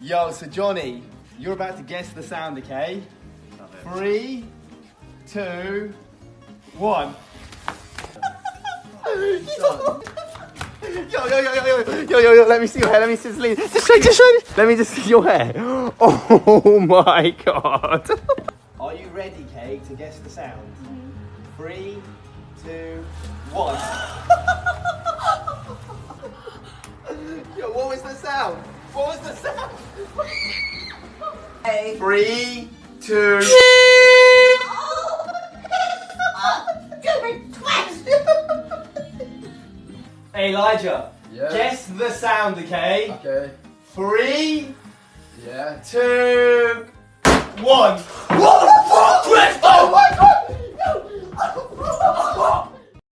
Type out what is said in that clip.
Yo, so Johnny, you're about to guess the sound, okay? 3, 2, 1. Yo, let me see your hair, let me see this lead. Just shake. Let me just see your hair. Oh my god. Are you ready, Kate, to guess the sound? 3, 2, 1. Yo, what was the sound? What was the sound? 3, 2. Hey Elijah, guess the sound, okay? Okay. 3, Yeah. 2, 1. What the fuck? Oh my god!